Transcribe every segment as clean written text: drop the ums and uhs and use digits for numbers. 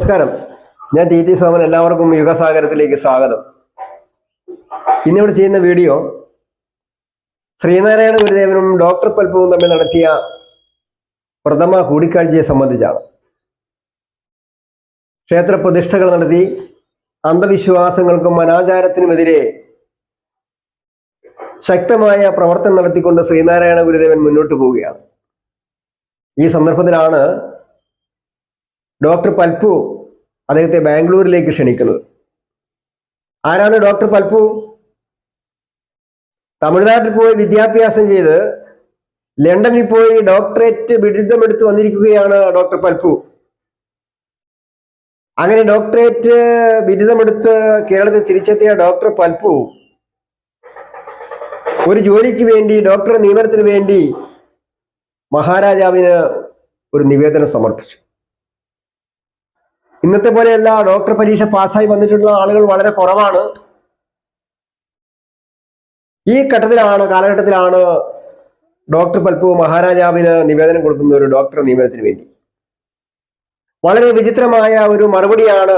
നമസ്കാരം. ഞാൻ ടി സോമൻ. എല്ലാവർക്കും യുഗസാഗരത്തിലേക്ക് സ്വാഗതം. ഇന്നിവിടെ ചെയ്യുന്ന വീഡിയോ ശ്രീനാരായണ ഗുരുദേവനും ഡോക്ടർ പൽപ്പുവും തമ്മിൽ നടത്തിയ പ്രഥമ കൂടിക്കാഴ്ചയെ സംബന്ധിച്ചാണ്. ക്ഷേത്ര പ്രതിഷ്ഠകൾ നടത്തി അന്ധവിശ്വാസങ്ങൾക്കും അനാചാരത്തിനുമെതിരെ ശക്തമായ പ്രവർത്തനം നടത്തിക്കൊണ്ട് ശ്രീനാരായണ ഗുരുദേവൻ മുന്നോട്ട് പോവുകയാണ്. ഈ സന്ദർഭത്തിലാണ് ഡോക്ടർ പൽപ്പു അദ്ദേഹത്തെ ബാംഗ്ലൂരിലേക്ക് ക്ഷണിക്കുന്നത്. ആരാണ് ഡോക്ടർ പൽപ്പു? തമിഴ്നാട്ടിൽ പോയി വിദ്യാഭ്യാസം ചെയ്ത് ലണ്ടനിൽ പോയി ഡോക്ടറേറ്റ് ബിരുദമെടുത്ത് വന്നിരിക്കുകയാണ് ഡോക്ടർ പൽപ്പു. അങ്ങനെ ഡോക്ടറേറ്റ് ബിരുദമെടുത്ത് കേരളത്തിൽ തിരിച്ചെത്തിയ ഡോക്ടർ പൽപ്പു ഒരു ജോലിക്ക് വേണ്ടി, ഡോക്ടർ നിയമനത്തിന് വേണ്ടി മഹാരാജാവിന് ഒരു നിവേദനം സമർപ്പിച്ചു. ഇന്നത്തെ പോലെയല്ല, ഡോക്ടർ പരീക്ഷ പാസ്സായി വന്നിട്ടുള്ള ആളുകൾ വളരെ കുറവാണ്. ഈ കാലഘട്ടത്തിലാണ് ഡോക്ടർ പൽപ്പു മഹാരാജാവിന് നിവേദനം കൊടുക്കുന്ന ഒരു ഡോക്ടർ നിയമനത്തിന് വേണ്ടി. വളരെ വിചിത്രമായ ഒരു മറുപടിയാണ്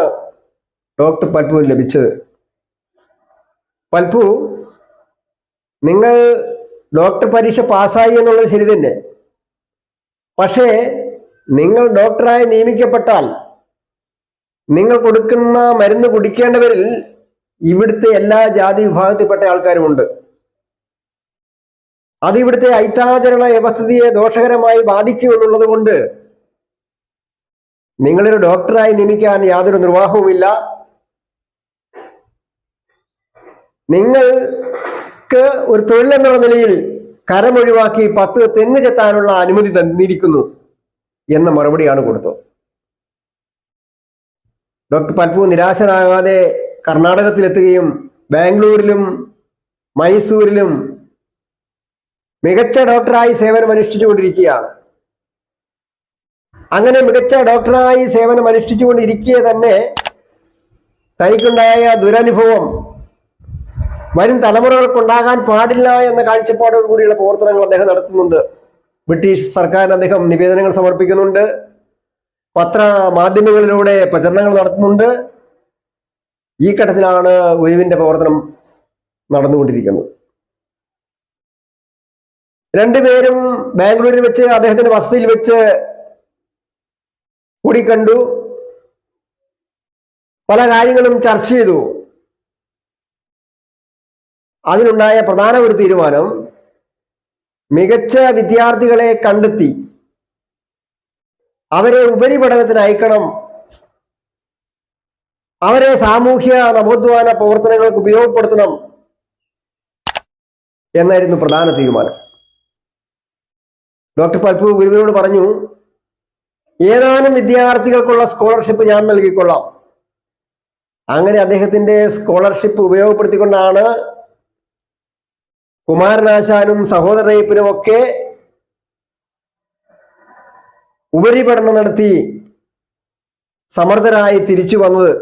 ഡോക്ടർ പൽപ്പുവിന് ലഭിച്ചത്. പൽപ്പു, നിങ്ങൾ ഡോക്ടർ പരീക്ഷ പാസ്സായി എന്നുള്ളത് ശരി തന്നെ, പക്ഷേ നിങ്ങൾ ഡോക്ടറായി നിയമിക്കപ്പെട്ടാൽ നിങ്ങൾ കൊടുക്കുന്ന മരുന്ന് കുടിക്കേണ്ടവരിൽ ഇവിടുത്തെ എല്ലാ ജാതി വിഭാഗത്തിൽപ്പെട്ട ആൾക്കാരുമുണ്ട്. അത് ഇവിടുത്തെ ഐത്താചരണ വ്യവസ്ഥിതിയെ ദോഷകരമായി ബാധിക്കുമെന്നുള്ളത് കൊണ്ട് നിങ്ങളൊരു ഡോക്ടറായി നിയമിക്കാൻ യാതൊരു നിർവാഹവുമില്ല. നിങ്ങൾക്ക് ഒരു തൊഴിലെന്നുള്ള നിലയിൽ കരമൊഴിവാക്കി 10 തെങ്ങ് ചെത്താനുള്ള അനുമതി തന്നിരിക്കുന്നു എന്ന മറുപടിയാണ് കൊടുത്തത്. ഡോക്ടർ പൽപ്പു നിരാശനാകാതെ കർണാടകത്തിലെത്തുകയും ബാംഗ്ലൂരിലും മൈസൂരിലും മികച്ച ഡോക്ടറായി സേവനം അനുഷ്ഠിച്ചുകൊണ്ടിരിക്കുകയാണ്. അങ്ങനെ മികച്ച ഡോക്ടറായി സേവനം അനുഷ്ഠിച്ചുകൊണ്ടിരിക്കെ തന്നെ തനിക്കുണ്ടായ ദുരനുഭവം വരും തലമുറകൾക്കുണ്ടാകാൻ പാടില്ല എന്ന കാഴ്ചപ്പാടോടുകൂടിയുള്ള പ്രവർത്തനങ്ങൾ അദ്ദേഹം നടത്തുന്നുണ്ട്. ബ്രിട്ടീഷ് സർക്കാരിന് അദ്ദേഹം നിവേദനങ്ങൾ സമർപ്പിക്കുന്നുണ്ട്, പത്രമാധ്യമങ്ങളിലൂടെ പ്രചരണങ്ങൾ നടത്തുന്നുണ്ട്. ഈ ഘട്ടത്തിലാണ് ഗുരുവിന്റെ പ്രവർത്തനം നടന്നുകൊണ്ടിരിക്കുന്നത്. രണ്ടുപേരും ബാംഗ്ലൂരിൽ വെച്ച് അദ്ദേഹത്തിന്റെ വസതിയിൽ വെച്ച് കൂടിക്കണ്ടു, പല കാര്യങ്ങളും ചർച്ച ചെയ്തു. അതിനുണ്ടായ പ്രധാന ഒരു തീരുമാനം മികച്ച വിദ്യാർത്ഥികളെ കണ്ടെത്തി അവരെ ഉപരിപഠനത്തിന് അയക്കണം, അവരെ സാമൂഹ്യ നവോത്ഥാന പ്രവർത്തനങ്ങൾക്ക് ഉപയോഗപ്പെടുത്തണം എന്നായിരുന്നു പ്രധാന തീരുമാനം. ഡോക്ടർ പൽപ്പു ഗുരുവിനോട് പറഞ്ഞു, ഏതാനും വിദ്യാർത്ഥികൾക്കുള്ള സ്കോളർഷിപ്പ് ഞാൻ നൽകിക്കൊള്ളാം. അങ്ങനെ അദ്ദേഹത്തിന്റെ സ്കോളർഷിപ്പ് ഉപയോഗപ്പെടുത്തിക്കൊണ്ടാണ് കുമാരനാശാനും സഹോദരയ്യപ്പനും ഒക്കെ ഉപരിപഠനം നടത്തി സമർത്ഥരായി തിരിച്ചു വന്നത്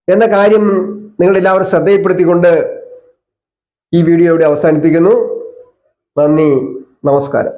എന്ന കാര്യം നിങ്ങളെല്ലാവരും ശ്രദ്ധയിൽപ്പെടുത്തിക്കൊണ്ട് ഈ വീഡിയോ ഇവിടെ അവസാനിപ്പിക്കുന്നു. നന്ദി, നമസ്കാരം.